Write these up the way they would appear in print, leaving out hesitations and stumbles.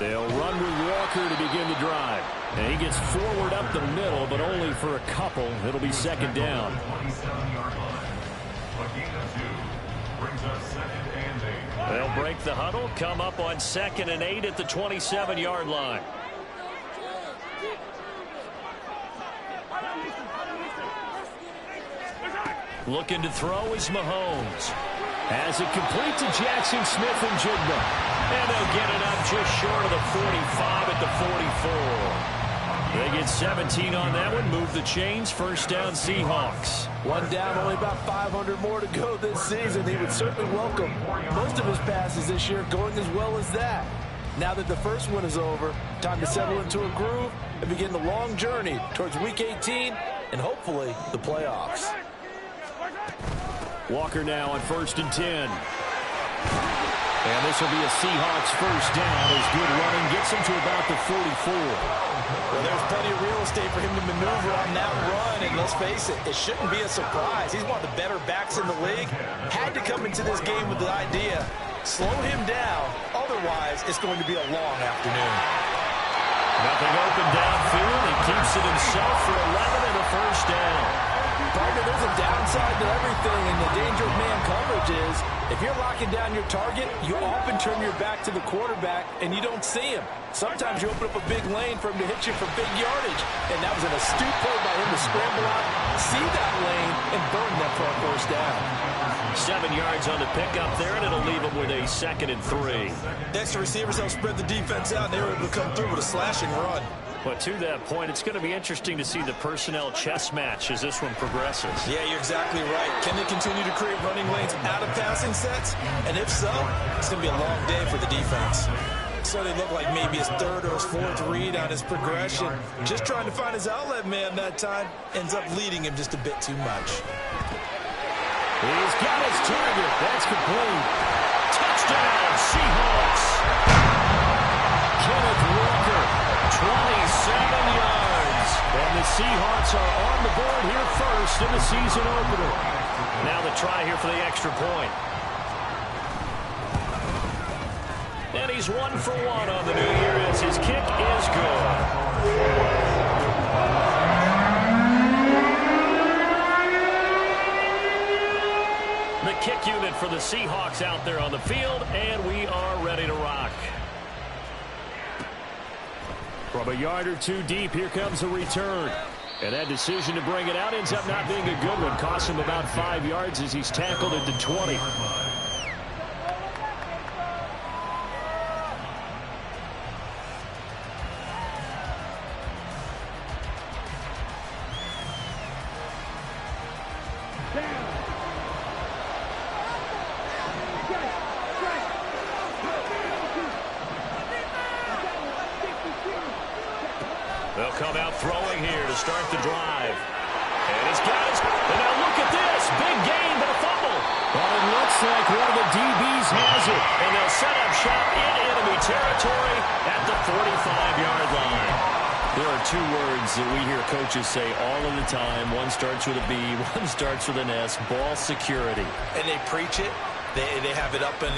They'll run with Walker to begin the drive. And he gets forward up the middle, but only for a couple. It'll be second down. They'll break the huddle, come up on 2nd and 8 at the 27-yard line. Looking to throw is Mahomes. Has it complete to Jackson Smith and Jigba. And they'll get it up just short of the 45 at the 44. They get 17 on that one. Move the chains. First down, Seahawks. One down, only about 500 more to go this season. He would certainly welcome most of his passes this year going as well as that. Now that the first one is over, time to settle into a groove and begin the long journey towards Week 18 and hopefully the playoffs. Walker now on 1st and 10. And this will be a Seahawks first down as good running gets him to about the 44. Well, there's plenty of real estate for him to maneuver on that run, and let's face it, it shouldn't be a surprise. He's one of the better backs in the league. Had to come into this game with the idea, slow him down, otherwise it's going to be a long afternoon. Nothing open downfield. He keeps it himself for 11 and a first down. Partner, there's a downside to everything, and the danger of man coverage is if you're locking down your target, you often turn your back to the quarterback and you don't see him. Sometimes you open up a big lane for him to hit you for big yardage, and that was an astute play by him to scramble out, see that lane, and burn that for a first down. 7 yards on the pickup there, and it'll leave him with a 2nd and 3. Next, the receivers help spread the defense out, and they were able to come through with a slashing run. But to that point, it's going to be interesting to see the personnel chess match as this one progresses. Yeah, you're exactly right. Can they continue to create running lanes out of passing sets? And if so, it's going to be a long day for the defense. So they look like maybe his 3rd or his 4th read on his progression. Just trying to find his outlet man that time. Ends up leading him just a bit too much. He's got his target. That's complete. Touchdown, Seahawks. Kenneth Walker, 27 yards. And the Seahawks are on the board here first in the season opener. Now the try here for the extra point. And he's 1 for 1 on the new year as his kick is good. The kick unit for the Seahawks out there on the field, and we are ready to rock. From a yard or two deep, here comes a return. And that decision to bring it out ends up not being a good one. Costs him about 5 yards as he's tackled at the 20. They'll come out throwing here to start the drive. And he's got his... And now look at this. Big gain, but a fumble. Well, it looks like one of the DBs has it. And they'll set up shop in enemy territory at the 45-yard line. There are 2 words that we hear coaches say all of the time. One starts with a B, one starts with an S. Ball security. And they preach it. They have it up in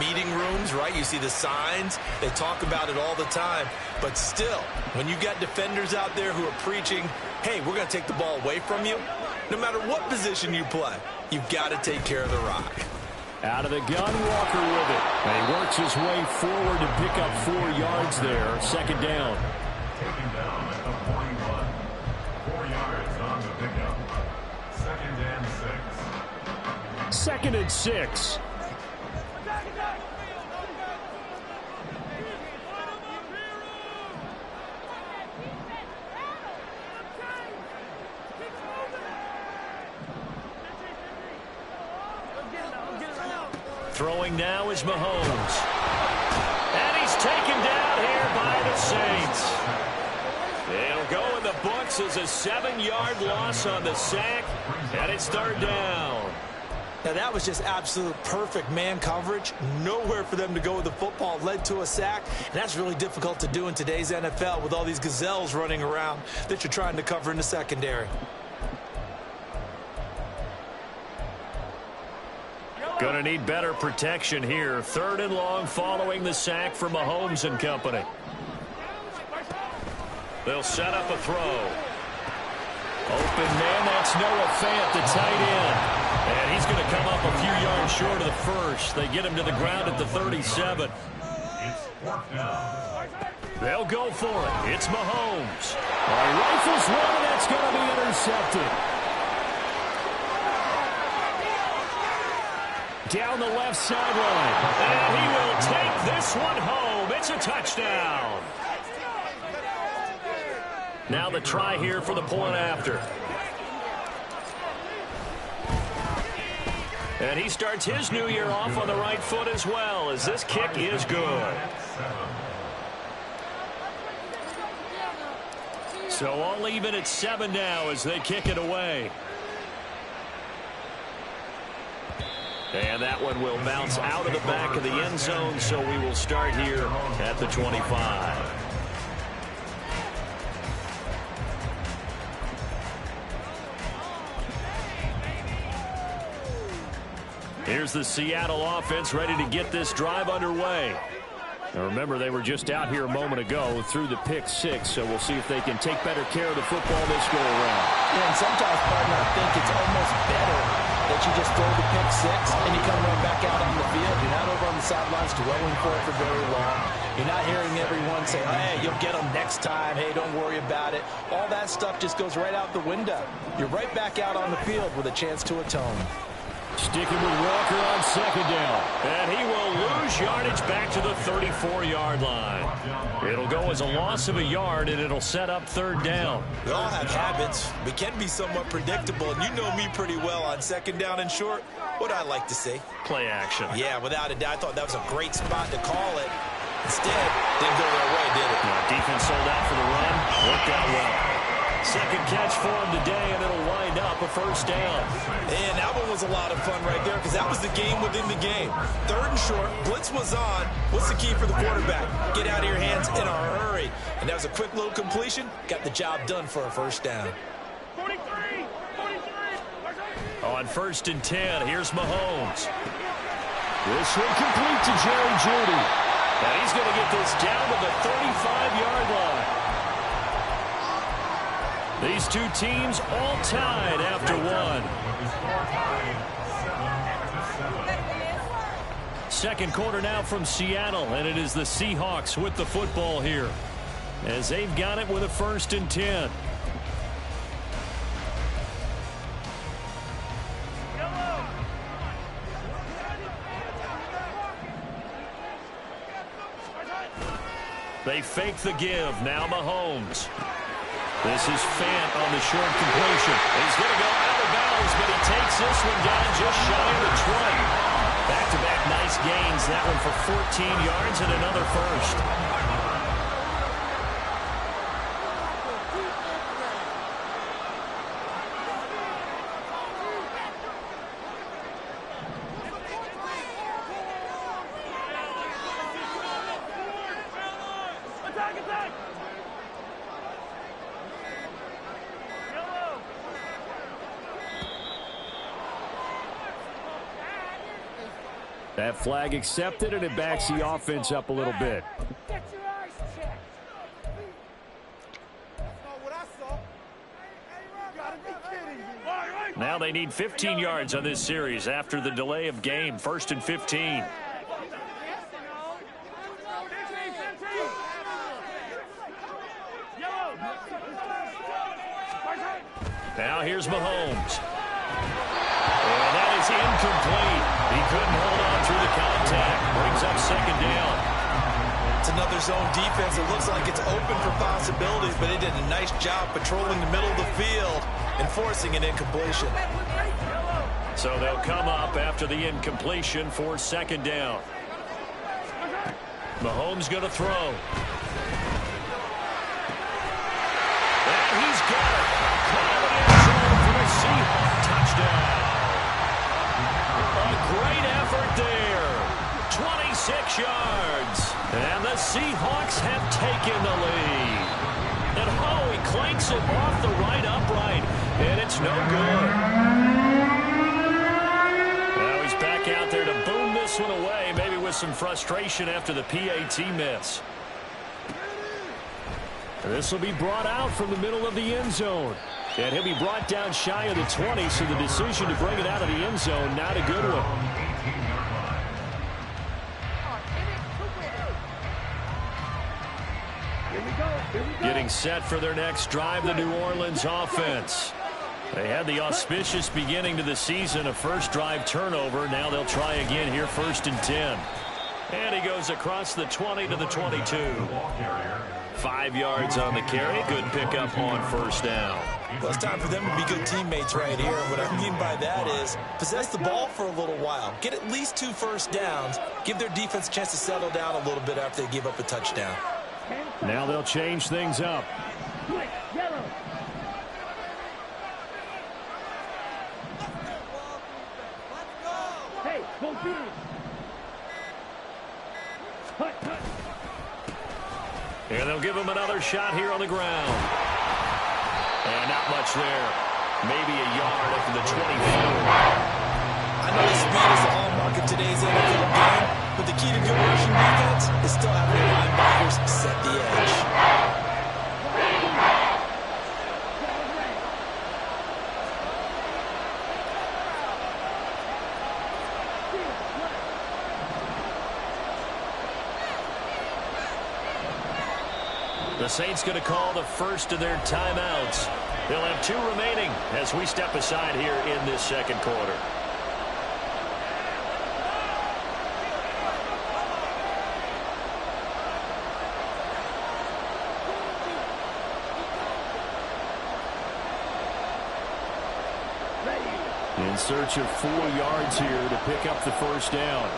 meeting rooms, right? You see the signs. They talk about it all the time. But still, when you got defenders out there who are preaching, hey, we're going to take the ball away from you, no matter what position you play, you've got to take care of the rock. Out of the gun, Walker with it. And he works his way forward to pick up 4 yards there. 2nd down. Taken down at the 41. 4 yards on the pickup. 2nd and 6. 2nd and 6. Throwing now is Mahomes. And he's taken down here by the Saints. It'll go in the books as a 7-yard loss on the sack, and it's 3rd down. Now, that was just absolute perfect man coverage. Nowhere for them to go with the football. Led to a sack, and that's really difficult to do in today's NFL with all these gazelles running around that you're trying to cover in the secondary. Gonna need better protection here. 3rd and long following the sack for Mahomes and company. They'll set up a throw. Open man, that's Noah Fant, the tight end. And he's going to come up a few yards short of the first. They get him to the ground at the 37. They'll go for it. It's Mahomes. Rifles one, and that's going to be intercepted. Down the left sideline. And he will take this one home. It's a touchdown. Now the try here for the point after. And he starts his new year off on the right foot as well, as this kick is good. So all even at 7 now as they kick it away. And that one will bounce out of the back of the end zone, so we will start here at the 25. Here's the Seattle offense ready to get this drive underway. Now remember, they were just out here a moment ago through the pick 6, so we'll see if they can take better care of the football this go-around. Yeah, and sometimes, partner, I think it's almost better that you just throw the pick 6 and you come run back out on the field. You're not over on the sidelines dwelling for it for very long. You're not hearing everyone say, hey, you'll get them next time. Hey, don't worry about it. All that stuff just goes right out the window. You're right back out on the field with a chance to atone. Sticking with Walker on 2nd down. And he will lose yardage back to the 34-yard line. It'll go as a loss of a yard, and it'll set up 3rd down. We all have habits. We can be somewhat predictable, and you know me pretty well on 2nd down and short. What I like to say? Play action. Yeah, without a doubt. I thought that was a great spot to call it. Instead, didn't go their way, did it? Now, defense sold out for the run. Worked out well. 2nd catch for him today, and it'll wind up a 1st down. And that one was a lot of fun right there because that was the game within the game. 3rd and short, blitz was on. What's the key for the quarterback? Get out of your hands in a hurry. And that was a quick little completion. Got the job done for a 1st down. 43. On 1st and 10, here's Mahomes. This one complete to Jerry Jeudy. And he's going to get this down to the 35-yard line. These two teams all tied after one. 2nd quarter now from Seattle, and it is the Seahawks with the football here as they've got it with a 1st and 10. They fake the give. Now Mahomes. This is Fant on the short completion. He's going to go out of bounds, but he takes this one down just shy of the 20. Back-to-back nice gains. That one for 14 yards and another 1st. That flag accepted, and it backs the offense up a little bit. Get your eyes checked. That's not what I saw. You gotta be kidding me. Now they need 15 yards on this series after the delay of game. 1st and 15. Now here's Mahomes. And that is incomplete. He couldn't hold on through the contact. Brings up 2nd down. It's another zone defense. It looks like it's open for possibilities, but they did a nice job patrolling the middle of the field and forcing an incompletion. So they'll come up after the incompletion for 2nd down. Mahomes going to throw. And he's got it. Caught in the end zone for the Seahawks touchdown. A great effort there. 26 yards. And the Seahawks have taken the lead. And he clanks it off the right upright. And it's no good. Now he's back out there this one away, maybe with some frustration after the PAT miss. This will be brought out from the middle of the end zone. And he'll be brought down shy of the 20, so the decision to bring it out of the end zone, not a good one. Getting set for their next drive, the New Orleans offense. They had the auspicious beginning to the season, a first drive turnover. Now they'll try again here, 1st and 10. And he goes across the 20 to the 22. 5 yards on the carry. Good pickup on 1st down. Well, it's time for them to be good teammates right here. And what I mean by that is possess the ball for a little while. Get at least 2 first downs. Give their defense a chance to settle down a little bit after they give up a touchdown. Now they'll change things up. Yellow. Hey, go get it. And they'll give him another shot here on the ground. And not much there. Maybe a yard up to the 24. I know the speed is the hallmark of today's NFL game, but the key to good rushing defense is still having your linebackers set the edge. The Saints going to call the first of their timeouts. They'll have 2 remaining as we step aside here in this second quarter. In search of 4 yards here to pick up the first down.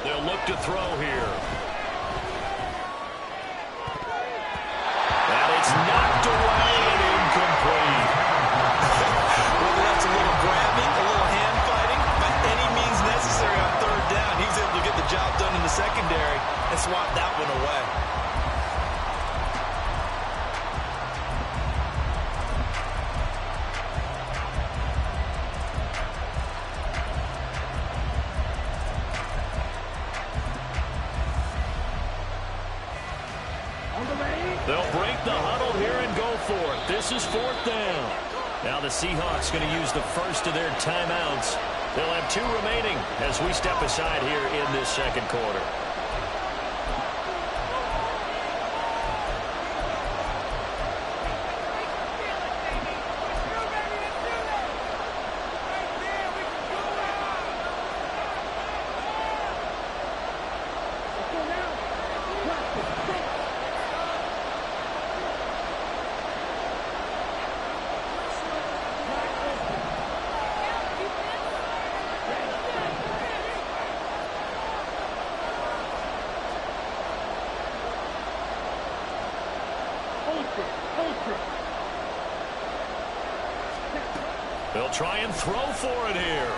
They'll look to throw here. And it's knocked away and incomplete. Whether that's a little grabbing, a little hand fighting, by any means necessary on 3rd down, he was able to get the job done in the secondary and swat that one away. They'll break the huddle here and go for it. This is 4th down. Now the Seahawks going to use the first of their timeouts. They'll have 2 remaining as we step aside here in this second quarter. They'll try and throw for it here.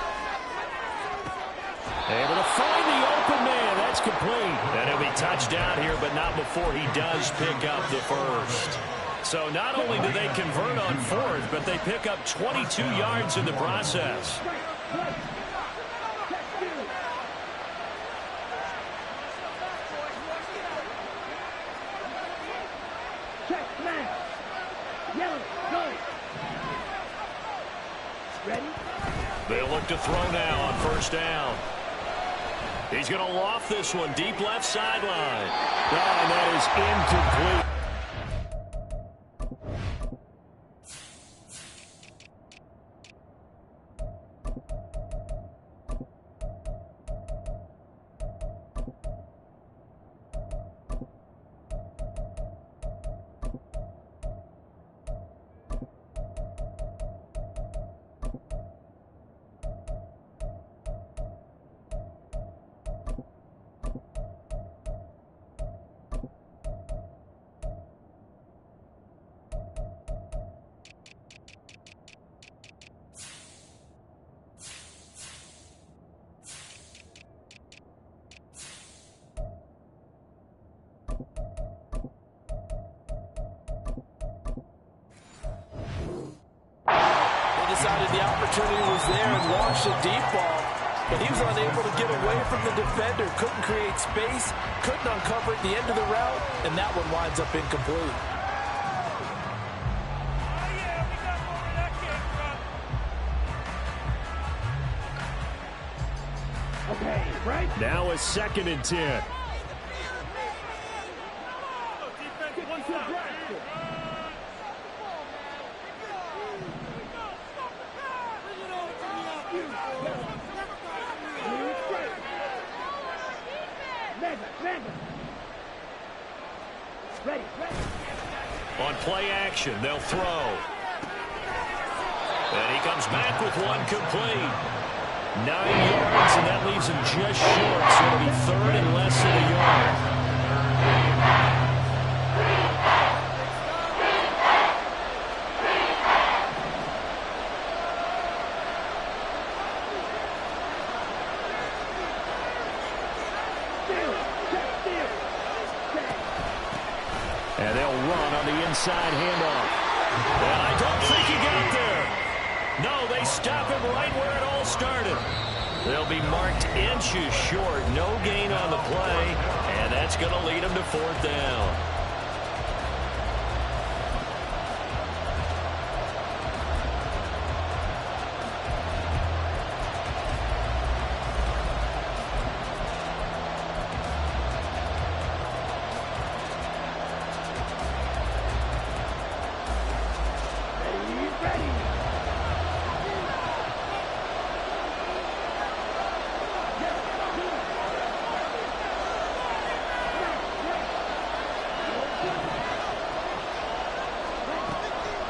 Able to find the open man. That's complete. And he'll be touchdown here, but not before he does pick up the first. So not only do they convert on 4th, but they pick up 22 yards in the process. They'll look to throw now on 1st down. He's going to loft this one deep left sideline. And that is incomplete. decided the opportunity was there and launched a deep ball, but he was unable to get away from the defender, couldn't create space, couldn't uncover at the end of the route, and that one winds up incomplete. Now a 2nd and 10. On play action, they'll throw. And he comes back with one complete. 9 yards, and that leaves him just short, so it'll be 3rd and less than a yard. And they'll run on the inside handoff. And I don't think he got there. No, they stop him right where it all started. They'll be marked inches short. No gain on the play, and that's going to lead them to 4th down.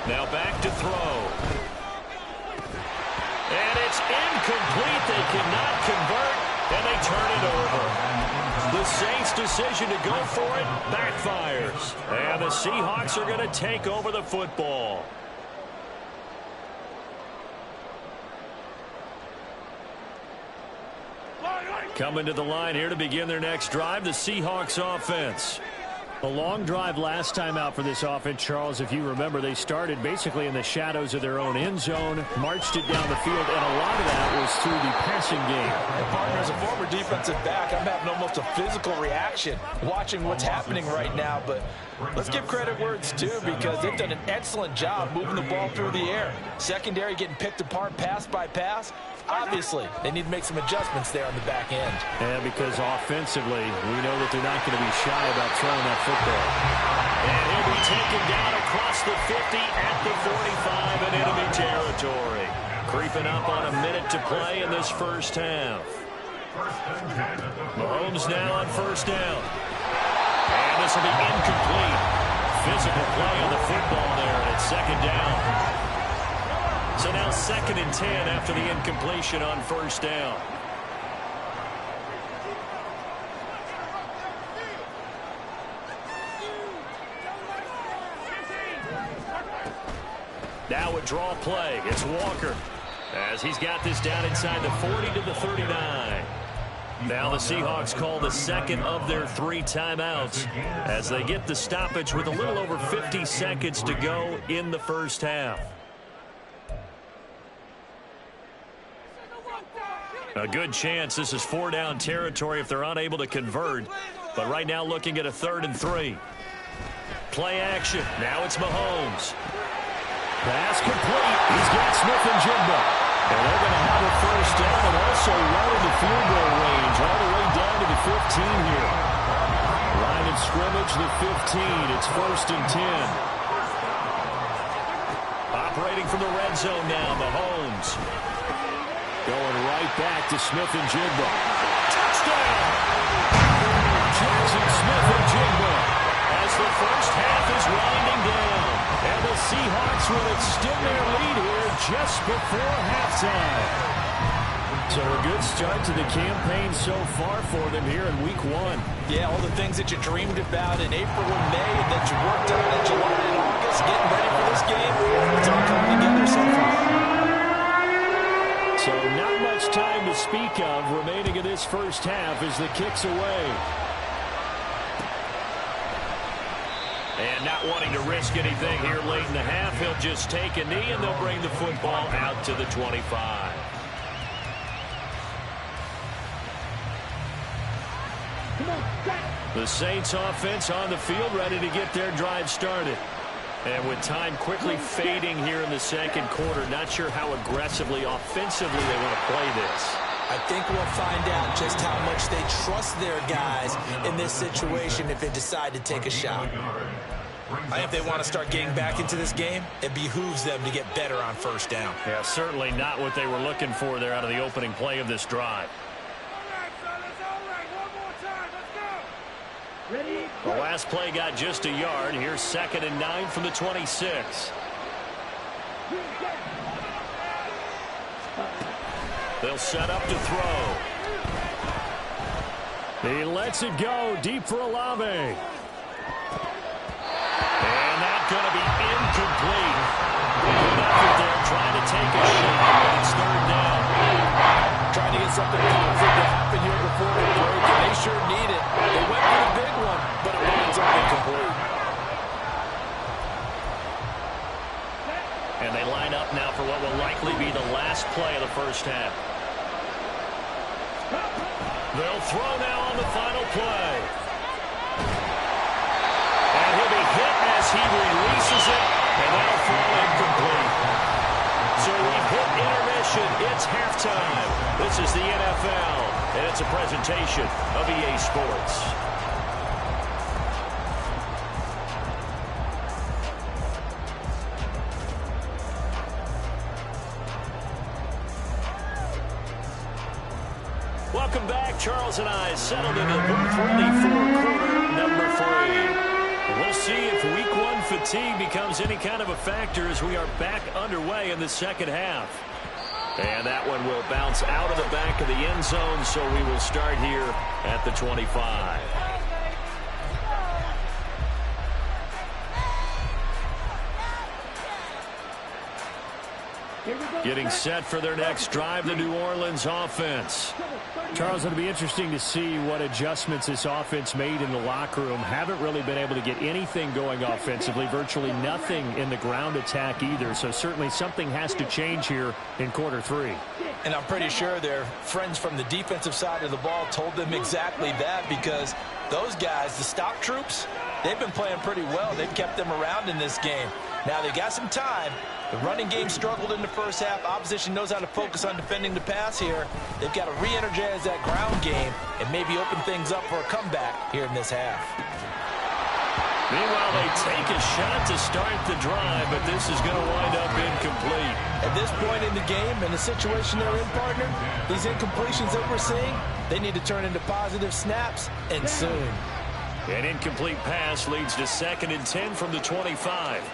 Now back to throw. And it's incomplete. They cannot convert, and they turn it over. The Saints' decision to go for it backfires. And the Seahawks are going to take over the football. Coming to the line here to begin their next drive, the Seahawks offense. A long drive last time out for this offense, Charles. If you remember, they started basically in the shadows of their own end zone, marched it down the field, and a lot of that was through the passing game. And partner, as a former defensive back, I'm having almost a physical reaction watching what's happening right now. But let's give credit where it's due, because they've done an excellent job moving the ball through the air. Secondary getting picked apart pass by pass. Obviously, they need to make some adjustments there on the back end. Yeah, because offensively, we know that they're not going to be shy about throwing that football. And he'll be taken down across the 50 at the 45 in enemy territory. Creeping up on a minute to play in this first half. Mahomes now on 1st down. And this will be incomplete. Physical play on the football there, and it's 2nd down. So now 2nd and 10 after the incompletion on 1st down. Now a draw play. It's Walker as he's got this down inside the 40 to the 39. Now the Seahawks call the 2nd of their 3 timeouts as they get the stoppage with a little over 50 seconds to go in the first half. A good chance this is 4-down territory if they're unable to convert. But right now looking at a 3rd and 3. Play action. Now it's Mahomes. Pass complete. He's got Smith and Jigba. And they're going to have a 1st down and also well into field goal range all the way down to the 15 here. Line of scrimmage, the 15. It's 1st and 10. Operating from the red zone now, Mahomes. Going right back to Smith and Jigba. Touchdown! Jackson Smith and Jigba as the first half is winding down. And the Seahawks will extend their lead here just before halftime. So a good start to the campaign so far for them here in Week 1. Yeah, all the things that you dreamed about in April and May that you worked on in July and August, getting ready for this game, it's all coming together so far. So not much time to speak of remaining in this first half as the kick's away. And not wanting to risk anything here late in the half, he'll just take a knee, and they'll bring the football out to the 25. The Saints offense on the field, ready to get their drive started. And with time quickly fading here in the second quarter, not sure how aggressively, offensively they want to play this. I think we'll find out just how much they trust their guys in this situation if they decide to take a shot. If they want to start getting back into this game, it behooves them to get better on first down. Yeah, certainly not what they were looking for there out of the opening play of this drive. The last play got just a yard. Here's 2nd and 9 from the 26. They'll set up to throw. He lets it go deep for Olave. And that's going to be incomplete. Good effort there trying to take a shot, but it's 3rd down. Trying to get something positive to happen here before the break, and they sure need it. They went for the big one, but it winds up incomplete. And they line up now for what will likely be the last play of the first half. They'll throw now on the final play. And he'll be hit as he releases it, and that'll fall incomplete. So we've hit intermission. It's halftime. This is the NFL, and it's a presentation of EA Sports. Welcome back. Charles and I settled into the booth ready for quarter number 3. We'll see if week 1 fatigue becomes any kind of a factor as we are back underway in the second half. And that one will bounce out of the back of the end zone, so we will start here at the 25. Getting set for their next drive, the New Orleans offense. Charles, it'll be interesting to see what adjustments this offense made in the locker room. Haven't really been able to get anything going offensively, virtually nothing in the ground attack either. So certainly something has to change here in quarter 3. And I'm pretty sure their friends from the defensive side of the ball told them exactly that, because those guys, the stop troops, they've been playing pretty well. They've kept them around in this game. Now they got some time. The running game struggled in the first half. Opposition knows how to focus on defending the pass here. They've got to re-energize that ground game and maybe open things up for a comeback here in this half. Meanwhile, they take a shot to start the drive, but this is going to wind up incomplete. At this point in the game, and the situation they're in, partner, these incompletions that we're seeing, they need to turn into positive snaps, and soon. An incomplete pass leads to 2nd and 10 from the 25.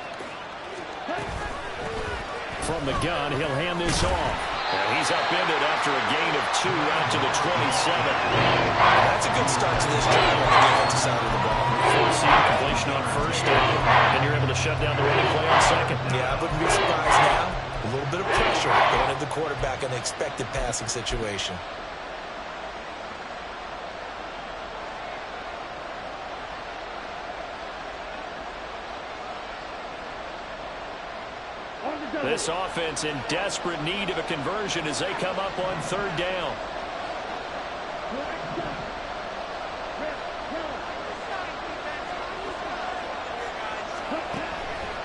From the gun, he'll hand this off. And he's upended after a gain of 2 out to the 27. That's a good start to this drive on the defensive side of the ball. Forcing completion on first down, and you're able to shut down the running play on 2nd. Yeah, I wouldn't be surprised now. A little bit of pressure going at the quarterback in the expected passing situation. This offense in desperate need of a conversion as they come up on 3rd down.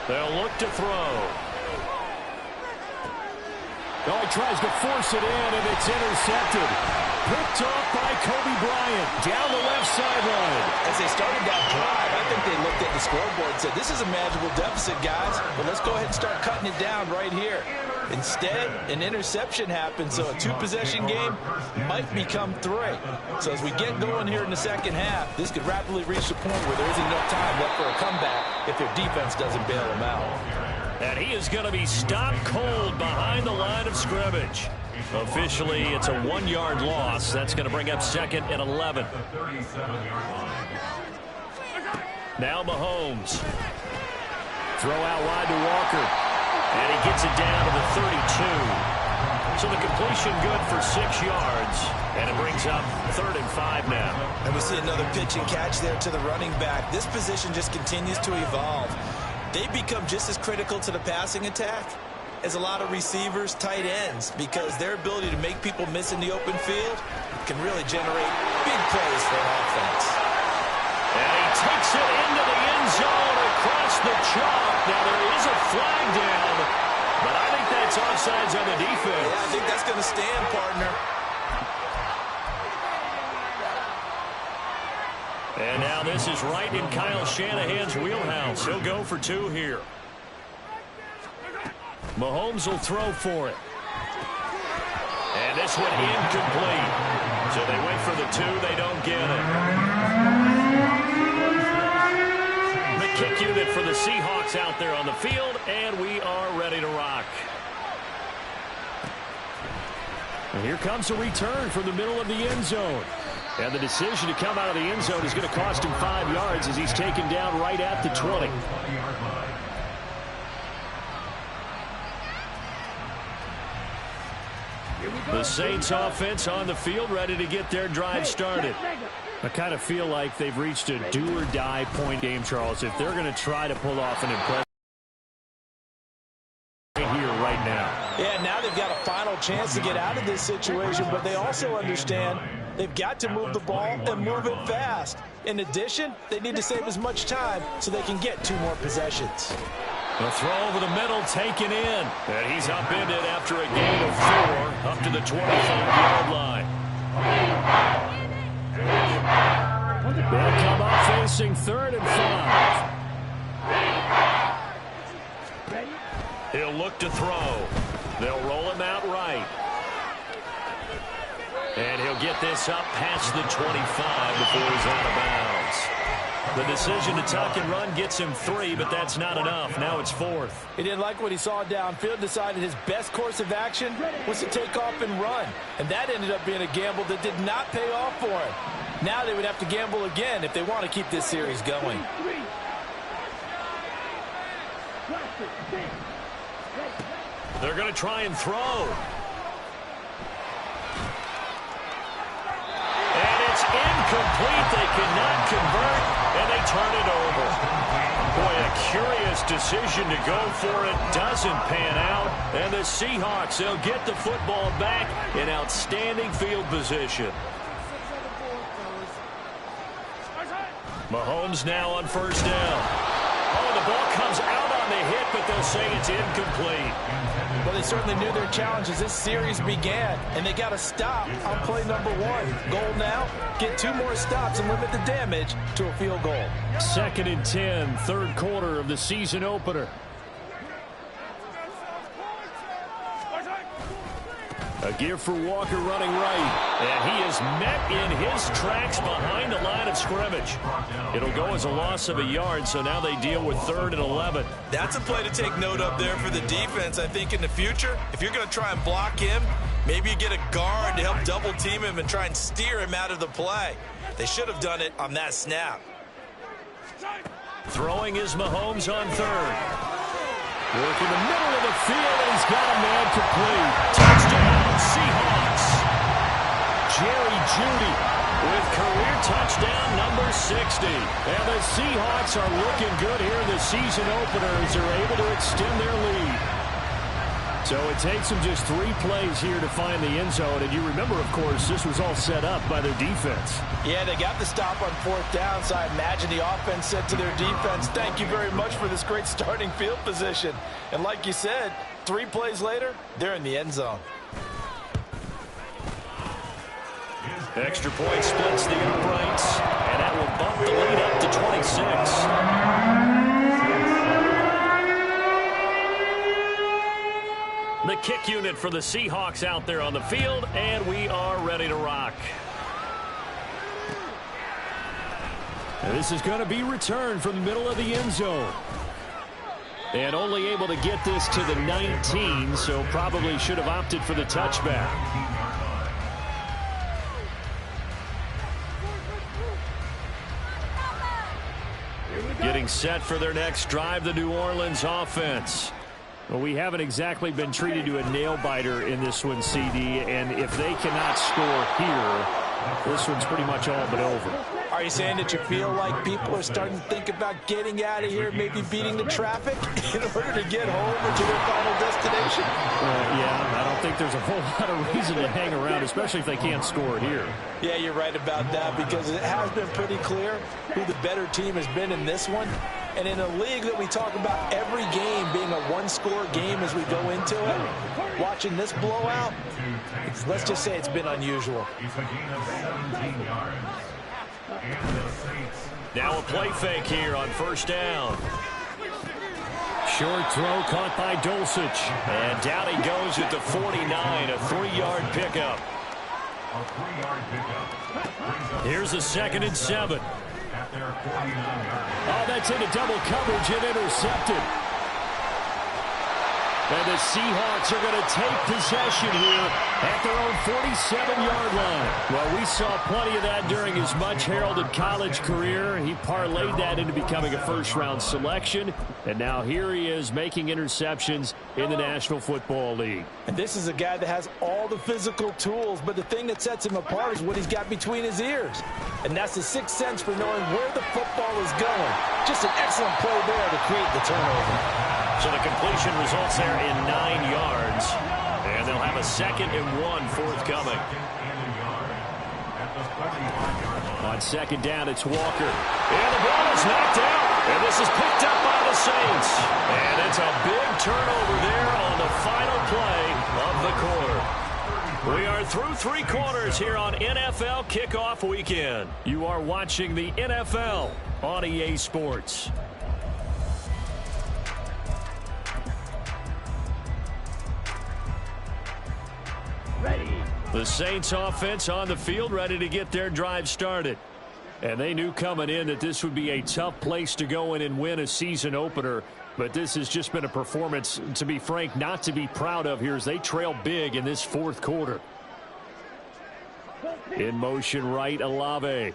They'll look to throw. Oh, he tries to force it in, and it's intercepted. Picked off by Kobe Bryant down the left sideline. As they started that drive, I think they looked at the scoreboard and said, this is a manageable deficit, guys, but let's go ahead and start cutting it down right here. Instead, an interception happened, so a 2-possession game might become 3. So as we get going here in the second half, this could rapidly reach the point where there isn't enough time left for a comeback if their defense doesn't bail them out. And he is going to be stopped cold behind the line of scrimmage. Officially, it's a 1-yard loss. That's going to bring up 2nd and 11. Now Mahomes. Throw out wide to Walker. And he gets it down to the 32. So the completion good for 6 yards. And it brings up 3rd and 5 now. And we see another pitch and catch there to the running back. This position just continues to evolve. They become just as critical to the passing attack as a lot of receivers, tight ends, because their ability to make people miss in the open field can really generate big plays for an offense. And he takes it into the end zone across the chalk. Now there is a flag down, but I think that's offsides on the defense. Yeah, I think that's going to stand, partner. And now this is right in Kyle Shanahan's wheelhouse. He'll go for 2 here. Mahomes will throw for it. And this one incomplete. So they went for the 2. They don't get it. The kick unit for the Seahawks out there on the field, and we are ready to rock. And here comes a return from the middle of the end zone. And the decision to come out of the end zone is going to cost him 5 yards as he's taken down right at the 20. The Saints offense on the field, ready to get their drive started. I kind of feel like they've reached a do-or-die point game, Charles, if they're going to try to pull off an impressive here right now. Yeah, now they've got a final chance to get out of this situation, but they also understand they've got to move the ball and move it fast. In addition, they need to save as much time so they can get 2 more possessions. The throw over the middle taken in. And he's upended after a gain of 4 up to the 25-yard line. They'll come up facing 3rd and 5. He'll look to throw. They'll roll him out right. And he'll get this up past the 25 before he's out of bounds. The decision to tuck and run gets him 3, but that's not enough. Now it's 4th. He didn't like what he saw downfield, decided his best course of action was to take off and run. And that ended up being a gamble that did not pay off for him. Now they would have to gamble again if they want to keep this series going. They're going to try and throw. And it's incomplete. They cannot convert, and they turn it over. Boy, a curious decision to go for it. Doesn't pan out. And the Seahawks, they'll get the football back in outstanding field position. Mahomes now on 1st down. Oh, the ball comes out on the hit, but they'll say it's incomplete. Well, they certainly knew their challenge as this series began, and they got to stop on play number 1. Goal now, get 2 more stops and limit the damage to a field goal. 2nd and 10, 3rd quarter of the season opener. A give for Walker running right, and he is met in his tracks behind the line of scrimmage. It'll go as a loss of a yard, so now they deal with 3rd and 11. That's a play to take note of there for the defense. I think in the future, if you're going to try and block him, maybe you get a guard to help double team him and try and steer him out of the play. They should have done it on that snap. Throwing is Mahomes on 3rd. Working the middle of the field, and he's got a man complete. Touchdown, Seahawks. Jerry Jeudy with career touchdown number 60. And the Seahawks are looking good here in the season opener as they're able to extend their lead. So it takes them just 3 plays here to find the end zone. And you remember, of course, this was all set up by their defense. Yeah, they got the stop on 4th down, so I imagine the offense said to their defense, thank you very much for this great starting field position. And like you said, 3 plays later, they're in the end zone. Extra point splits the uprights, and that will bump the lead up to 26. The kick unit for the Seahawks out there on the field, and we are ready to rock. And this is going to be returned from the middle of the end zone. And only able to get this to the 19, so probably should have opted for the touchback. Getting set for their next drive, the New Orleans offense. Well, we haven't exactly been treated to a nail-biter in this one, CD, and if they cannot score here, this one's pretty much all but over. Are you saying that you feel like people are starting to think about getting out of here, maybe beating the traffic in order to get home or to their final destination? Yeah, I don't think there's a whole lot of reason to hang around, especially if they can't score it here. Yeah, you're right about that, because it has been pretty clear who the better team has been in this one. And in a league that we talk about every game being a one-score game as we go into it, watching this blowout, let's just say it's been unusual. It's a gain of 17 yards. And the Saints. Now a play fake here on first down. Short throw caught by Dulcich. And down he goes at the 49, a 3-yard pickup. A 3-yard pickup. Here's a 2nd and 7. At their 49-yard. Oh, that's into double coverage and intercepted. And the Seahawks are going to take possession here at their own 47-yard line. Well, we saw plenty of that during his much-heralded college career. He parlayed that into becoming a first-round selection. And now here he is making interceptions in the National Football League. And this is a guy that has all the physical tools, but the thing that sets him apart is what he's got between his ears. And that's the sixth sense for knowing where the football is going. Just an excellent play there to create the turnover. So the completion results there in 9 yards. And they'll have a 2nd and 1 forthcoming. On 2nd down, it's Walker. And the ball is knocked out. And this is picked up by the Saints. And it's a big turnover there on the final play of the quarter. We are through 3 quarters here on NFL Kickoff Weekend. You are watching the NFL on EA Sports. The Saints offense on the field, ready to get their drive started. And they knew coming in that this would be a tough place to go in and win a season opener. But this has just been a performance, to be frank, not to be proud of here as they trail big in this 4th quarter. In motion right, Olave.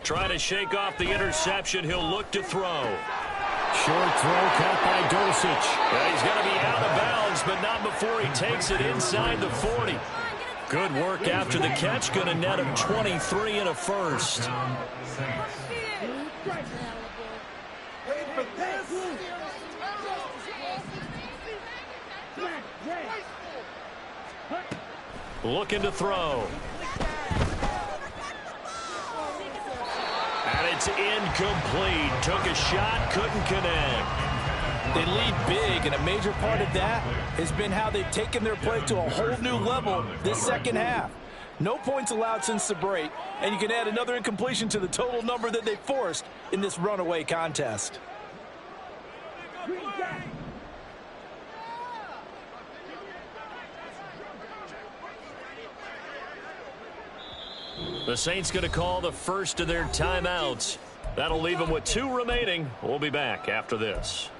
Trying to shake off the interception. He'll look to throw. Short throw caught by Dulcich. Yeah, he's going to be out of bounds, but not before he takes it inside the 40. Good work after the catch. Going to net him 23 and a first. Looking to throw. And it's incomplete. Took a shot, couldn't connect. They lead big, and a major part of that has been how they've taken their play to a whole new level this second half. No points allowed since the break, and you can add another incompletion to the total number that they forced in this runaway contest. The Saints going to call the first of their timeouts. That'll leave them with 2 remaining. We'll be back after this.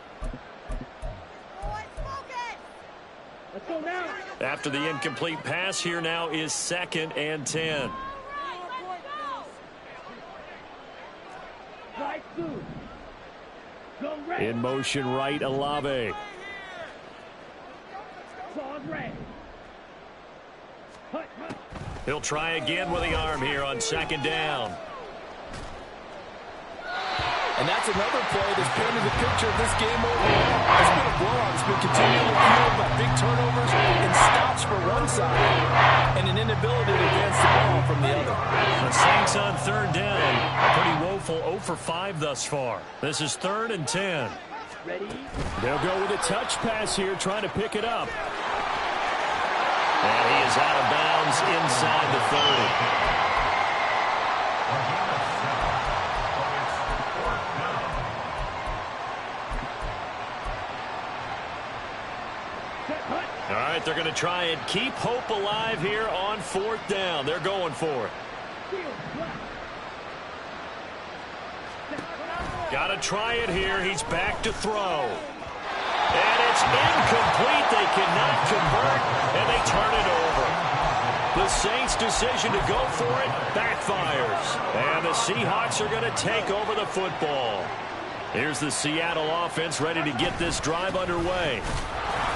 After the incomplete pass, here now is 2nd and 10. In motion right, Olave. He'll try again with the arm here on 2nd down. And that's another play that's painted the picture of this game overall. It's been a blowout. It's been continually fueled by big turnovers and stops for one side and an inability to advance the ball from the other. The Saints on 3rd down. A pretty woeful 0 for 5 thus far. This is 3rd and 10. Ready? They'll go with a touch pass here, trying to pick it up. And he is out of bounds inside the 30. All right, they're going to try and keep hope alive here on 4th down. They're going for it. Got to try it here. He's back to throw. And it's incomplete. They cannot convert, and they turn it over. The Saints' decision to go for it backfires. And the Seahawks are going to take over the football. Here's the Seattle offense ready to get this drive underway.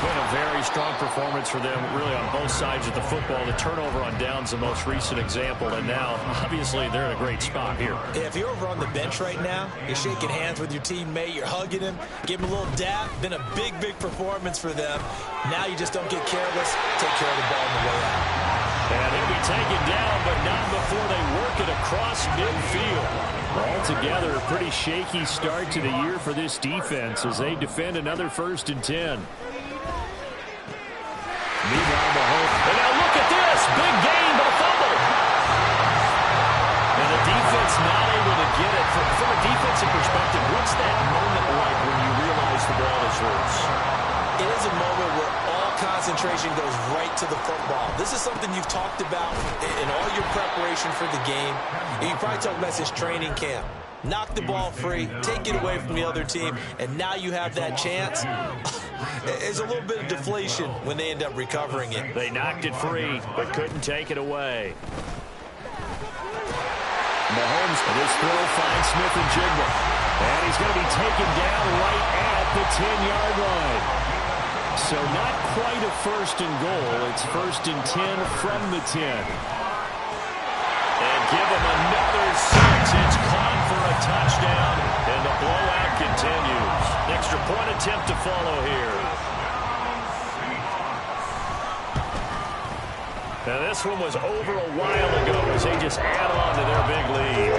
Been a very strong performance for them, really, on both sides of the football. The turnover on downs, the most recent example, and now, obviously, they're in a great spot here. If you're over on the bench right now, you're shaking hands with your teammate, you're hugging him, give him a little dap. Been a big, big performance for them. Now you just don't get careless. Take care of the ball on the way out. And he'll be taken down, but not before they work it across midfield. Altogether, a pretty shaky start to the year for this defense as they defend another 1st and 10. Meanwhile, Mahomes. And now look at this. Big gain, but a fumble. And the defense not able to get it. From a defensive perspective, what's that moment like when you realize the ball is loose? It is a moment where all concentration goes right to the football. This is something you've talked about in all your preparation for the game. You probably talked about this training camp. Knock the ball free, take it away from the other team, and now you have that chance. There's a little bit of deflation when they end up recovering it. They knocked it free, but couldn't take it away. Mahomes, and his throw finds Smith and Jigba. And he's going to be taken down right at the 10-yard line. So not quite a 1st and goal. It's 1st and 10 from the 10. And give him another 6. It's caught for a touchdown, and the blowout continues. Extra point attempt to follow here. Now this one was over a while ago as they just add on to their big lead.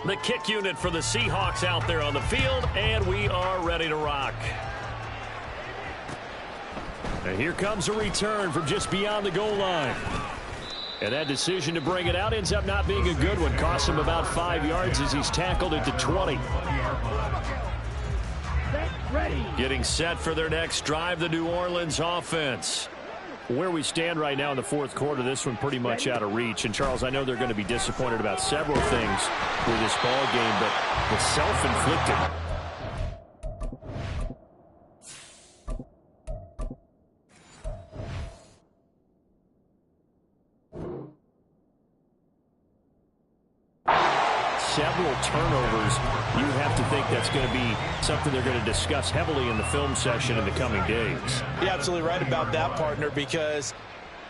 The kick unit for the Seahawks out there on the field, and we are ready to rock. And here comes a return from just beyond the goal line. And that decision to bring it out ends up not being a good one. Costs him about 5 yards as he's tackled at the 20. Getting set for their next drive, the New Orleans offense. Where we stand right now in the 4th quarter, this one pretty much out of reach. And, Charles, I know they're going to be disappointed about several things with this ball game, but it's self-inflicted. Several turnovers. You have to think that's going to be something they're going to discuss heavily in the film session in the coming days. You're absolutely right about that, partner, because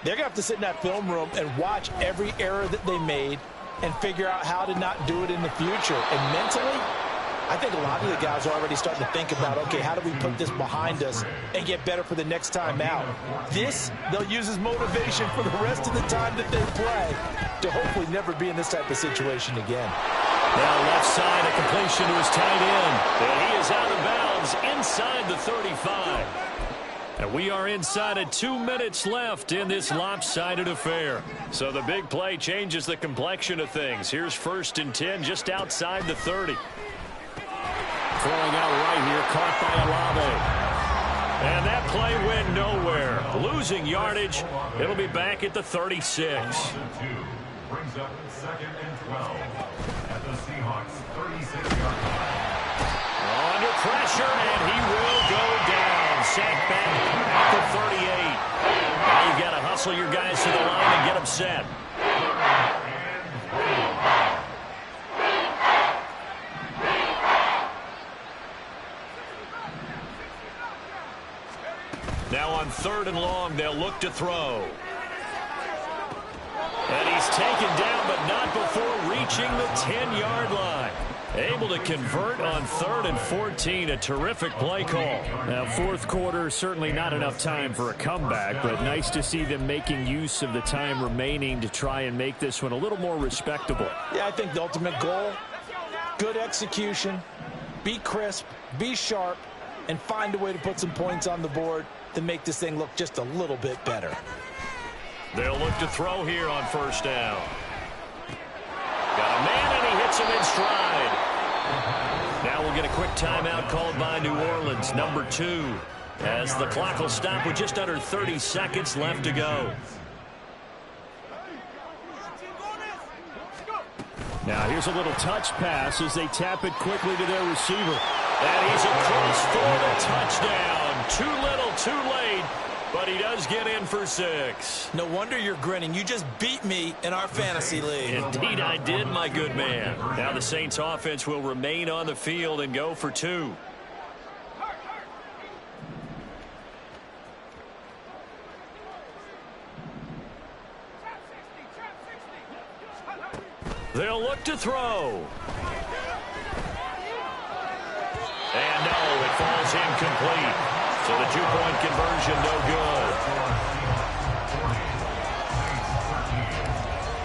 they're going to have to sit in that film room and watch every error that they made and figure out how to not do it in the future. And mentally, I think a lot of the guys are already starting to think about, okay, how do we put this behind us and get better for the next time out? This, they'll use as motivation for the rest of the time that they play to hopefully never be in this type of situation again. Now left side, a completion to his tight end. And he is out of bounds inside the 35. And we are inside of 2 minutes left in this lopsided affair. So the big play changes the complexion of things. Here's 1st and 10 just outside the 30. Throwing out right here, caught by Olave. And that play went nowhere. Losing yardage. It'll be back at the 36. Brings up 2nd and 12 at the Seahawks 36-yard line. Under pressure, and he will go down. Sacked back at the 38. Now you've got to hustle your guys to the line and get them set. Now on 3rd and long, they'll look to throw. And he's taken down, but not before reaching the 10-yard line. Able to convert on 3rd and 14. A terrific play call. Now, 4th quarter, certainly not enough time for a comeback, but nice to see them making use of the time remaining to try and make this one a little more respectable. Yeah, I think the ultimate goal, good execution, be crisp, be sharp, and find a way to put some points on the board to make this thing look just a little bit better. They'll look to throw here on 1st down. Got a man, and he hits him in stride. Now we'll get a quick timeout called by New Orleans, number 2, as the clock will stop with just under 30 seconds left to go. Now here's a little touch pass as they tap it quickly to their receiver. And he's across for the touchdown. Too little, too late. But he does get in for 6. No wonder you're grinning. You just beat me in our fantasy league. Indeed I did, my good man. Now the Saints offense will remain on the field and go for 2. They'll look to throw. And no, it falls incomplete. So the 2-point conversion no good.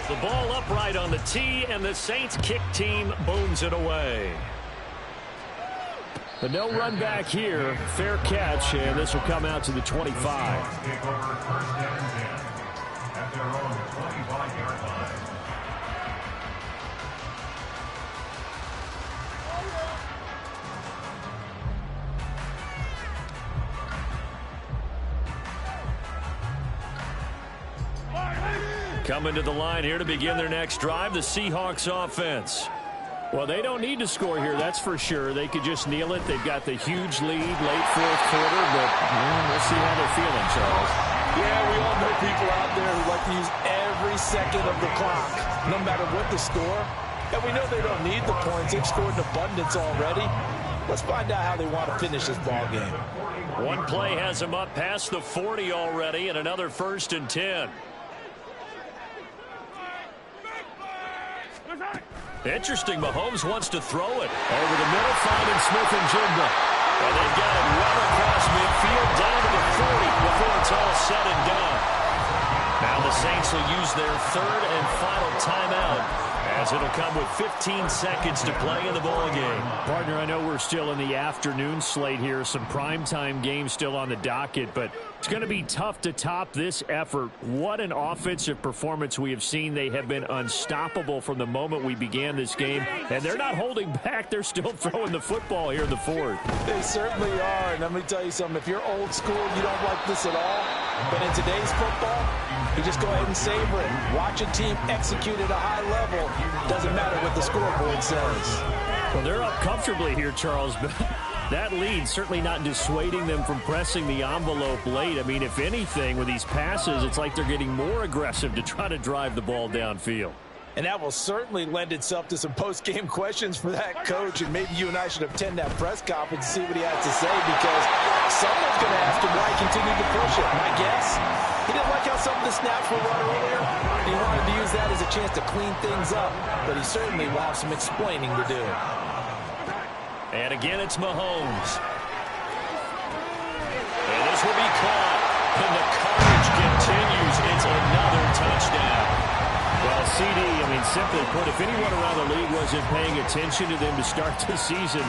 The ball upright on the tee, and the Saints kick team booms it away. But no run back here. Fair catch, and this will come out to the 25. Take over first down and 10 at their own 25-yard line. Coming to the line here to begin their next drive, the Seahawks offense. Well, they don't need to score here, that's for sure. They could just kneel it. They've got the huge lead late fourth quarter, but we'll see how they're feeling, Charles. Yeah, we all know people out there who like to use every second of the clock, no matter what the score. And we know they don't need the points. They've scored in abundance already. Let's find out how they want to finish this ball game. One play has them up past the 40 already, and another 1st and 10. Interesting, Mahomes wants to throw it. Over the middle, finding Smith-Njigba. And they've got it well across midfield, down to the 40 before it's all said and done. Now the Saints will use their 3rd and final timeout, as it'll come with 15 seconds to play in the ball game. Partner, I know we're still in the afternoon slate here. Some primetime games still on the docket, but it's going to be tough to top this effort. What an offensive performance we have seen. They have been unstoppable from the moment we began this game, and they're not holding back. They're still throwing the football here in the 4th. They certainly are, and let me tell you something. If you're old school, you don't like this at all. But in today's football, you just go ahead and savor it. Watch a team execute at a high level. Doesn't matter what the scoreboard says. Well, they're up comfortably here, Charles, but that lead certainly not dissuading them from pressing the envelope late. I mean, if anything, with these passes, it's like they're getting more aggressive to try to drive the ball downfield. And that will certainly lend itself to some post-game questions for that coach. And maybe you and I should attend that press conference and see what he has to say, because someone's going to ask him why he continued to push it. My guess, he didn't like how some of the snaps were run earlier. He wanted to use that as a chance to clean things up. But he certainly will have some explaining to do. And again, it's Mahomes. And this will be caught. And the coverage continues. It's another touchdown. Well, CD, I mean, simply put, if anyone around the league wasn't paying attention to them to start the season,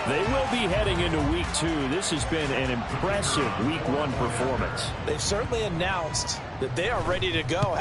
they will be heading into Week 2. This has been an impressive Week 1 performance. They've certainly announced that they are ready to go.